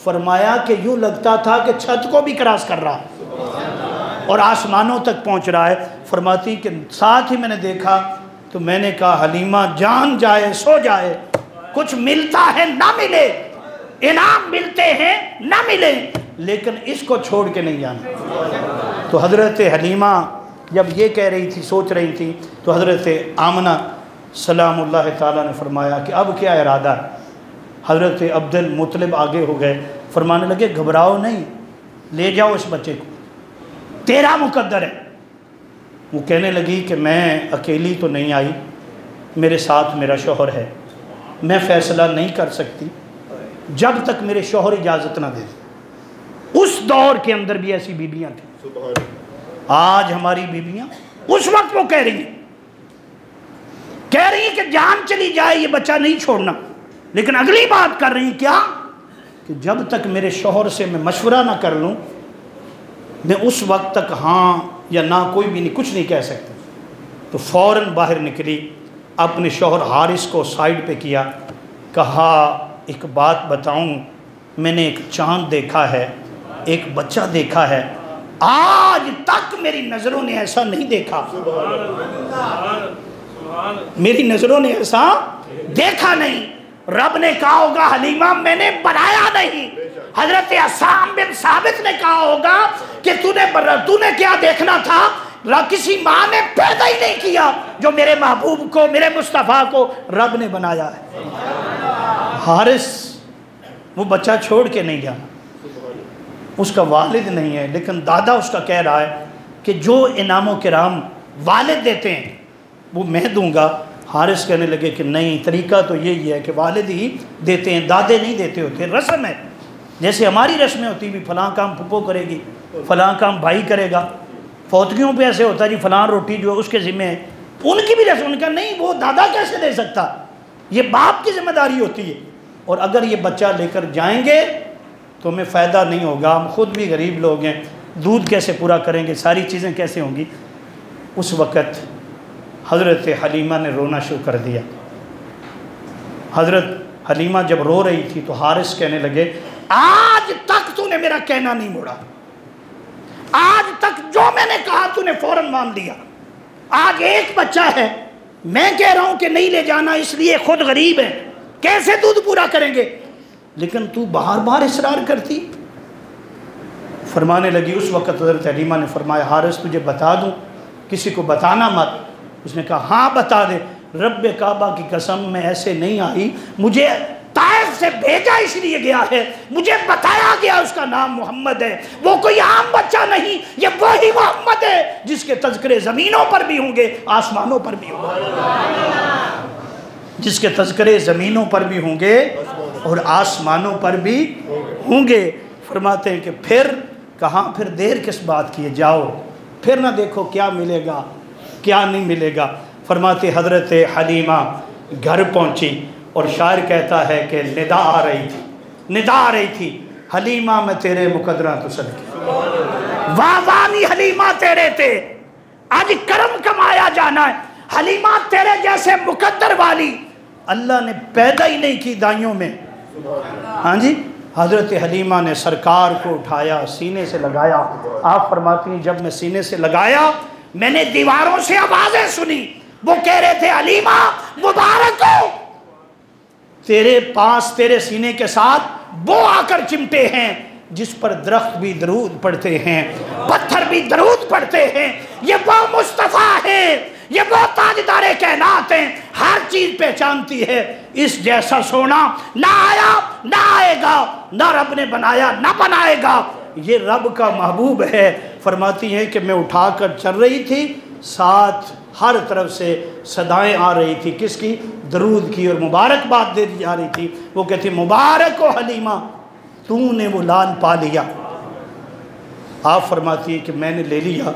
فرمایا کہ یوں لگتا تھا کہ چھت کو بھی کراس کر رہا اور آسمانوں تک پہنچ رہا ہے۔ فرماتی کہ ساتھ ہی میں نے دیکھا تو میں نے کہا حلیمہ جان جائے سو جائے، کچھ ملتا ہے نہ ملے، انعام ملتے ہیں نہ ملے، لیکن اس کو چھوڑ کے نہیں جانا۔ تو حضرت حلیمہ جب یہ کہہ رہی تھی، سوچ رہی تھی، تو حضرت آمنہ سلام اللہ تعالیٰ نے فرمایا کہ اب کیا ارادہ ہے؟ حضرت عبد المطلب آگے ہو گئے، فرمانے لگے گھبراؤ نہیں، لے جاؤ اس بچے کو، تیرا مقدر ہے۔ وہ کہنے لگی کہ میں اکیلی تو نہیں آئی، میرے ساتھ میرا شوہر ہے، میں فیصلہ نہیں کر سکتی جب تک میرے شوہر اجازت نہ دے دیں۔ اس دور کے اندر بھی ایسی بیویاں تھیں، آج ہماری بیویاں اس وقت وہ کہہ رہی ہیں کہ جان چلی جائے یہ بچہ نہیں چھوڑنا، لیکن اگلی بات کر رہی کیا کہ جب تک میرے شوہر سے میں مشورہ نہ کر لوں میں اس وقت تک ہاں یا نہ کوئی بھی نہیں، کچھ نہیں کہہ سکتی۔ تو فوراً باہر نکلی، اپنے شوہر حارث کو سائیڈ پہ کیا، کہا ایک بات بتاؤں، میں نے ایک چاند دیکھا ہے، ایک بچہ دیکھا ہے، آج تک میری نظروں نے ایسا نہیں دیکھا، میری نظروں نے ایسا دیکھا نہیں۔ رب نے کہا ہوگا حلیمہ میں نے بنایا نہیں، حضرت عصام بن ثابت نے کہا ہوگا کہ تو نے کیا دیکھنا تھا، کسی ماں نے پیدا ہی نہیں کیا جو میرے محبوب کو، میرے مصطفیٰ کو رب نے بنایا ہے۔ حارث وہ بچہ چھوڑ کے نہیں جانا، اس کا والد نہیں ہے، لیکن دادا اس کا کہہ رہا ہے کہ جو انعام و کرام والد دیتے ہیں وہ میں دوں گا۔ حارث کہنے لگے کہ نہیں، طریقہ تو یہی ہے کہ والد ہی دیتے ہیں، دادے نہیں دیتے ہوتے، رسم ہے، جیسے ہماری رسمیں ہوتی بھی فلاں کام پھپھو کرے گی، فلاں کام بھائی کرے گا، فوتگیوں پہ ایسے ہوتا ہے جی فلاں روٹی جو اس کے ذمہ ہے، ان کی بھی رسم، ان کا نہیں وہ دادا کیسے دے سکتا، یہ باپ کی ذمہ داری ہوتی ہے، اور اگر یہ بچہ لے کر جائیں گے تو ہمیں فائدہ نہیں ہوگا، ہم خود بھی غریب لوگ ہیں، دودھ کیسے پورا کریں گے، ساری چیزیں کیسے ہوں گی۔ اس وقت حضرت حلیمہ نے رونا شروع کر دیا۔ حضرت حلیمہ جب رو رہی تھی تو حارث کہنے لگے آج تک تو نے میرا کہنا نہیں موڑا، آج تک جو میں نے کہا تو نے فوراً مان لیا، آج ایک بچہ ہے، میں کہہ رہا ہوں کہ نہیں لے جانا اس لیے خود غریب ہے، کیسے دودھ پورا کریں گے، لیکن تو بار بار اصرار کرتی۔ فرمانے لگی، اس وقت حضرت حلیمہ نے فرمایا حارث تجھے بتا دوں، کسی کو بتانا مت۔ اس نے کہا ہاں بتا دے، رب کعبہ کی قسم میں ایسے نہیں آئی، مجھے طائف سے بھیجا اس لیے گیا ہے، مجھے بتایا گیا اس کا نام محمد ہے، وہ کوئی عام بچہ نہیں، یہ وہی محمد ہے جس کے تذکرے زمینوں پر بھی ہوں گے آسمانوں پر بھی ہوں گے، جس کے تذکرے زمینوں پر بھی ہوں گے اور آسمانوں پر بھی ہوں گے۔ فرماتے ہیں کہ پھر کہاں، پھر دیر کس بات کی ہے، جاؤ پھر نہ دیکھو کیا ملے گا کیا نہیں ملے گا۔ فرماتے حضرت حلیمہ گھر پہنچی، اور شاعر کہتا ہے کہ ندا آ رہی تھی حلیمہ میں تیرے مقدرہ تو صدقے، واوانی حلیمہ تیرے تے آج کرم کمایا جانا ہے، حلیمہ تیرے جیسے مقدر والی اللہ نے پیدا ہی نہیں کی دائیوں میں۔ ہاں جی، حضرت حلیمہ نے سرکار کو اٹھایا، سینے سے لگایا۔ آپ فرماتی ہیں جب میں سینے سے لگایا میں نے دیواروں سے آوازیں سنی، وہ کہہ رہے تھے حلیمہ مبارک ہو، تیرے پاس تیرے سینے کے ساتھ وہ آ کر چمٹے ہیں جس پر درخت بھی درود پڑھتے ہیں، پتھر بھی درود پڑھتے ہیں، یہ وہ مصطفیٰ ہے، یہ وہ تاجدار کائنات ہیں، ہر چیز پہچانتی ہے، اس جیسا سونا نہ آیا نہ آئے گا، نہ رب نے بنایا نہ بنائے گا، یہ رب کا محبوب ہے۔ فرماتی ہیں کہ میں اٹھا کر چل رہی تھی، ساتھ ہر طرف سے صدائیں آ رہی تھی، کس کی؟ درود کی، اور مبارکباد دے دی جا رہی تھی۔ وہ کہتی مبارک ہو حلیمہ، تو نے وہ لال پا لیا۔ آپ فرماتی ہیں کہ میں نے لے لیا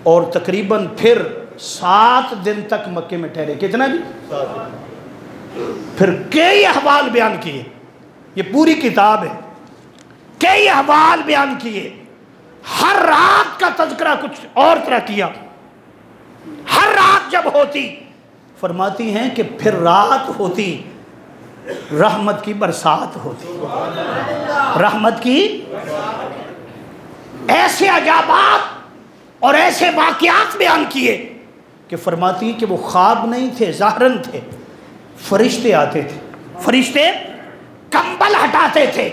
اور تقریباً پھر 7 دن تک مکے میں ٹھہرے۔ کتنا جی؟ پھر کئی احوال بیان کیے، یہ پوری کتاب ہے، کئی احوال بیان کیے، ہر رات کا تذکرہ کچھ اور طرح کیا۔ ہر رات جب ہوتی، فرماتی ہیں کہ پھر رات ہوتی رحمت کی برسات ہوتی، رحمت کی ایسے عجائبات اور ایسے واقعات بیان کیے کہ فرماتی کہ وہ خواب نہیں تھے، ظاہراً تھے، فرشتے آتے تھے، فرشتے کمبل ہٹاتے تھے،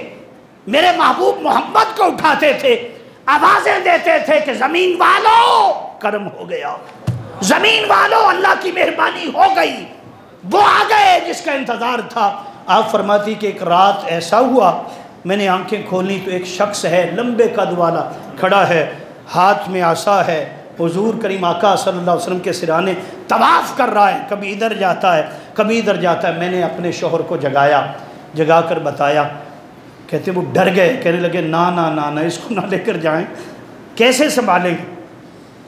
میرے محبوب محمد کو اٹھاتے تھے، آوازیں دیتے تھے کہ زمین والو کرم ہو گیا، زمین والو اللہ کی مہربانی ہو گئی، وہ آ گئے جس کا انتظار تھا۔ آپ فرماتی کہ ایک رات ایسا ہوا، میں نے آنکھیں کھولی تو ایک شخص ہے لمبے قد والا کھڑا ہے، ہاتھ میں عصا ہے، حضور کریم آقا صلی اللہ علیہ وسلم کے سرانے طواف کر رہا ہے، کبھی ادھر جاتا ہے کبھی ادھر جاتا ہے۔ میں نے اپنے شوہر کو جگا کر بتایا، کہتے وہ ڈر گئے، کہنے لگے نا نا نا نا اس کو نہ لے کر جائیں، کیسے سنبھالیں گے،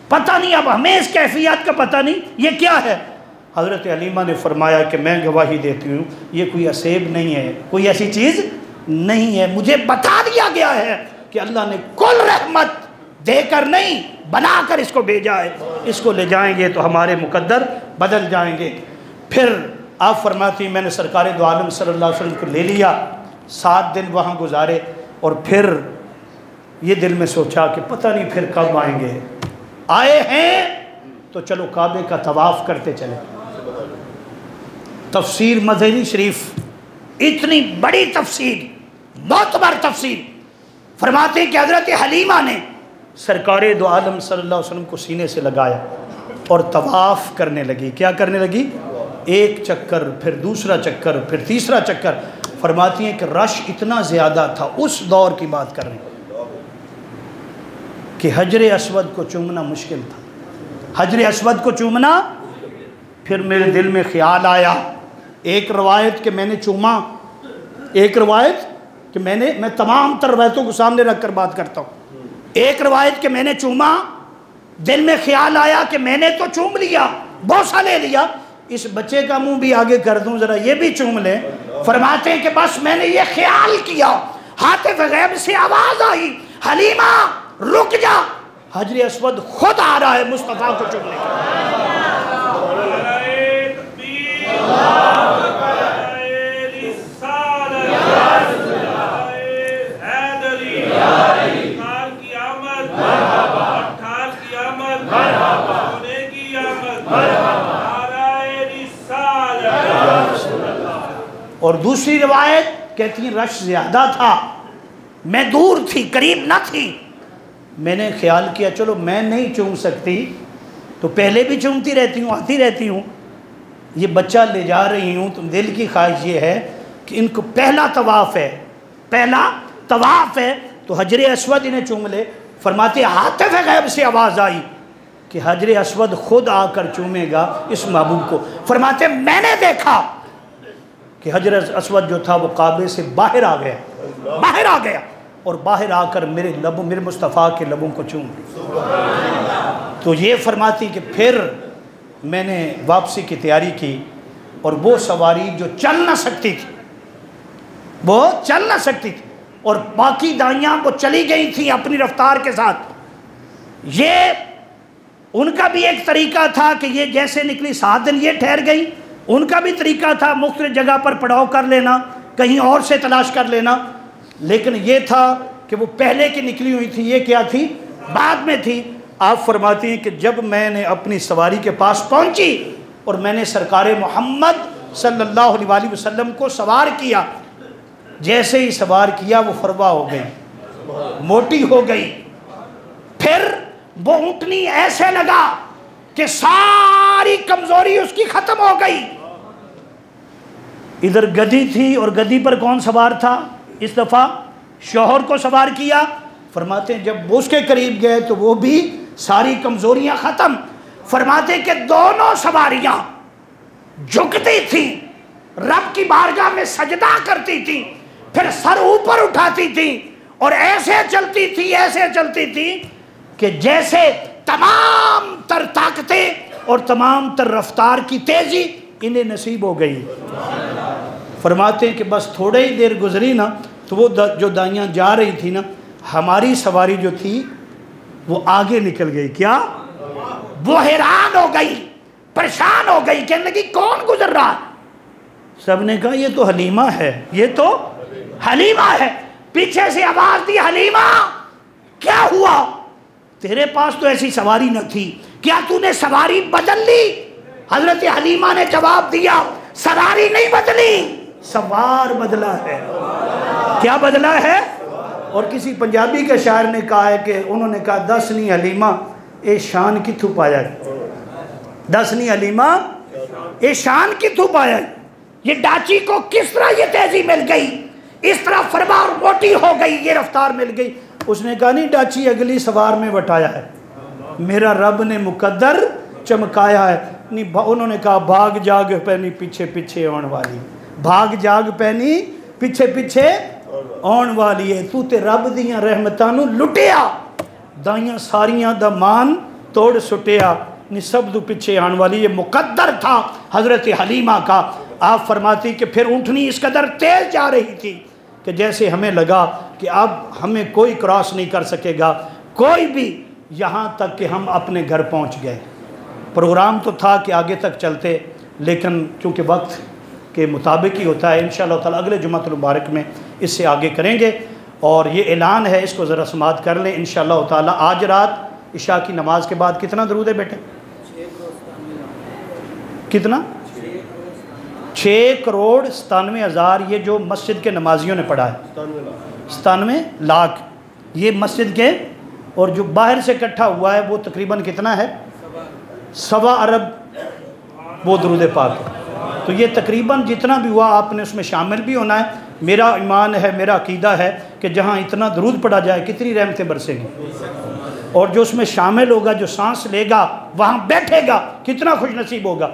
پتہ نہیں، اب ہمیں اس کیفیت کا پتہ نہیں یہ کیا ہے۔ حضرت حلیمہ نے فرمایا کہ میں گواہی دیتی ہوں یہ کوئی عصیب نہیں ہے، کوئی ایسی چیز نہیں ہے، مجھے بتا دیا گیا ہے کہ اللہ نے کل رحمت دے کر نہیں بنا کر اس کو بھیجا ہے، اس کو لے جائیں گے تو ہمارے مقدر بدل جائیں گے۔ پھر آپ فرماتی میں نے سرکار دو عالم صلی اللہ علیہ وسلم کو لے لیا، 7 دن وہاں گزارے، اور پھر یہ دل میں سوچا کہ پتہ نہیں پھر کب آئیں گے، آئے ہیں تو چلو کعبے کا طواف کرتے چلے۔ تفسیر مدنی شریف، اتنی بڑی تفسیر، معتبر تفسیر، فرماتے ہیں کہ حضرت حلیمہ نے سرکار دو عالم صلی اللہ علیہ وسلم کو سینے سے لگایا اور طواف کرنے لگی۔ کیا کرنے لگی؟ ایک چکر، پھر دوسرا چکر، پھر تیسرا چکر۔ فرماتی ہیں کہ رش اتنا زیادہ تھا، اس دور کی بات کر رہے ہیں کہ حجر اسود کو چومنا مشکل تھا، حجر اسود کو چومنا۔ پھر میرے دل میں خیال آیا، ایک روایت کہ میں نے چوما، ایک روایت کہ میں تمام تر روایتوں کو سامنے رکھ کر بات کرتا ہوں، ایک روایت کہ میں نے چوما، دل میں خیال آیا کہ میں نے تو چوم لیا، بوسہ لے لیا، اس بچے کا منہ بھی آگے کر دوں ذرا یہ بھی چوم لیں۔ فرماتے ہیں کہ بس میں نے یہ خیال کیا، ہاتف غیب سے آواز آئی، حلیمہ رک جا، حجر اسود خود آ رہا ہے مصطفیٰ کو چومنے کا۔ اور دوسری روایت کہتی ہیں رش زیادہ تھا، میں دور تھی، قریب نہ تھی، میں نے خیال کیا چلو میں نہیں چوم سکتی تو پہلے بھی چومتی رہتی ہوں، آتی رہتی ہوں، یہ بچہ لے جا رہی ہوں، تو دل کی خواہش یہ ہے کہ ان کو پہلا طواف ہے، پہلا طواف ہے تو حجر اسود انہیں چوم لے۔ فرماتے ہاتف غیب سے آواز آئی کہ حجر اسود خود آ کر چومے گا اس محبوب کو۔ فرماتے میں نے دیکھا کہ حجر اسود جو تھا وہ کعبے سے باہر آ گیا، باہر آ گیا، اور باہر آ کر میرے لبوں، میرے مصطفیٰ کے لبوں کو چوم لیا۔ تو یہ فرماتی کہ پھر میں نے واپسی کی تیاری کی، اور وہ سواری جو چل نہ سکتی تھی، وہ چل نہ سکتی تھی، اور باقی دائیاں وہ چلی گئی تھیں اپنی رفتار کے ساتھ۔ یہ ان کا بھی ایک طریقہ تھا کہ یہ جیسے نکلی 7 دن یہ ٹھہر گئی، ان کا بھی طریقہ تھا مختلف جگہ پر پڑاؤ کر لینا، کہیں اور سے تلاش کر لینا، لیکن یہ تھا کہ وہ پہلے کی نکلی ہوئی تھی، یہ کیا تھی؟ بعد میں تھی۔ آپ فرماتی ہیں کہ جب میں نے اپنی سواری کے پاس پہنچی اور میں نے سرکار محمد صلی اللہ علیہ وآلہ وسلم کو سوار کیا، جیسے ہی سوار کیا وہ فروا ہو گئی، موٹی ہو گئی، پھر وہ اونٹنی ایسے لگا کہ ساری کمزوری اس کی ختم ہو گئی۔ ادھر گدھی تھی اور گدھی پر کون سوار تھا؟ اس دفعہ شوہر کو سوار کیا۔ فرماتے ہیں جب اس کے قریب گئے تو وہ بھی ساری کمزوریاں ختم۔ فرماتے کہ دونوں سواریاں جھکتی تھیں، رب کی بارگاہ میں سجدہ کرتی تھیں، پھر سر اوپر اٹھاتی تھیں اور ایسے چلتی تھی، ایسے چلتی تھی کہ جیسے تمام تر طاقتیں اور تمام تر رفتار کی تیزی انہیں نصیب ہو گئی۔ فرماتے ہیں کہ بس تھوڑے ہی دیر گزری نا تو وہ جو دائیاں جا رہی تھی نا، ہماری سواری جو تھی وہ آگے نکل گئی۔ کیا؟ وہ حیران ہو گئی، پریشان ہو گئی، کہنے لگی کون گزر رہا؟ سب نے کہا یہ تو حلیمہ ہے، یہ تو حلیمہ ہے۔ پیچھے سے آواز دی، حلیمہ کیا ہوا؟ تیرے پاس تو ایسی سواری نہ تھی، کیا تو نے سواری بدل لی؟ حضرت حلیمہ نے جواب دیا، سواری نہیں بدلی، سوار بدلا ہے۔ کیا بدلا ہے؟ اور کسی پنجابی کے شاعر نے کہا ہے کہ انہوں نے کہا دس نہیں حلیمہ اے شان کتھوں پایا، دس نہیں حلیمہ اے شان کتھوں پایا۔ یہ ڈاچی کو کس طرح یہ تیزی مل گئی، اس طرح فرمار موٹی ہو گئی، یہ رفتار مل گئی۔ اس نے کہا نہیں ڈاچی اگلی سوار میں بٹھایا ہے، میرا رب نے مقدر چمکایا ہے۔ نہیں، انہوں نے کہا بھاگ جاگ پہنی پیچھے پیچھے آن والی، بھاگ جاگ پہنی پیچھے پیچھے آن والی ہے، تو تے رب دیاں رحمتاں نو لٹیا، دائیاں ساریاں دا مان توڑ سٹیا، نہیں سب دو پیچھے آن والی۔ یہ مقدر تھا حضرت حلیمہ کا۔ آپ فرماتی کہ پھر اونٹنی اس قدر تیز جا رہی تھی کہ جیسے ہمیں لگا کہ اب ہمیں کوئی کراس نہیں کر سکے گا، کوئی بھی، یہاں تک کہ ہم اپنے گھر پہنچ گئے۔ پروگرام تو تھا کہ آگے تک چلتے، لیکن چونکہ وقت کے مطابق ہی ہوتا ہے، انشاءاللہ تعالی اگلے جمعۃ المبارک میں اس سے آگے کریں گے۔ اور یہ اعلان ہے، اس کو ذرا سماعت کر لیں انشاءاللہ تعالی۔ آج رات عشاء کی نماز کے بعد کتنا درود ہے بیٹے؟ کتنا؟ 6,97,000 یہ جو مسجد کے نمازیوں نے پڑھا ہے، 97 لاکھ یہ مسجد کے، اور جو باہر سے اکٹھا ہوا ہے وہ تقریباً کتنا ہے؟ 1.25 ارب وہ درود پاک ہے۔ تو یہ تقریباً جتنا بھی ہوا آپ نے اس میں شامل بھی ہونا ہے۔ میرا ایمان ہے، میرا عقیدہ ہے کہ جہاں اتنا درود پڑھا جائے کتنی رحمتیں برسیں گی، اور جو اس میں شامل ہوگا، جو سانس لے گا، وہاں بیٹھے گا، کتنا خوش نصیب ہوگا۔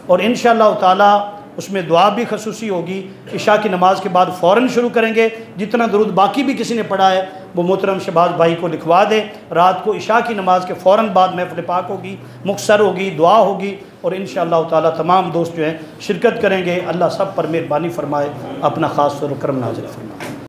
اور انشاءاللہ تعالی اس میں دعا بھی خصوصی ہوگی۔ عشاء کی نماز کے بعد فوراً شروع کریں گے، جتنا درود باقی بھی کسی نے پڑھا ہے وہ محترم شہباز بھائی کو لکھوا دے۔ رات کو عشاء کی نماز کے فوراً بعد محفل پاک ہوگی، مختصر ہوگی، دعا ہوگی، اور انشاءاللہ تعالی تمام دوست جو ہیں شرکت کریں گے۔ اللہ سب پر مہربانی فرمائے، اپنا خاص فضل و کرم نازل فرمائے۔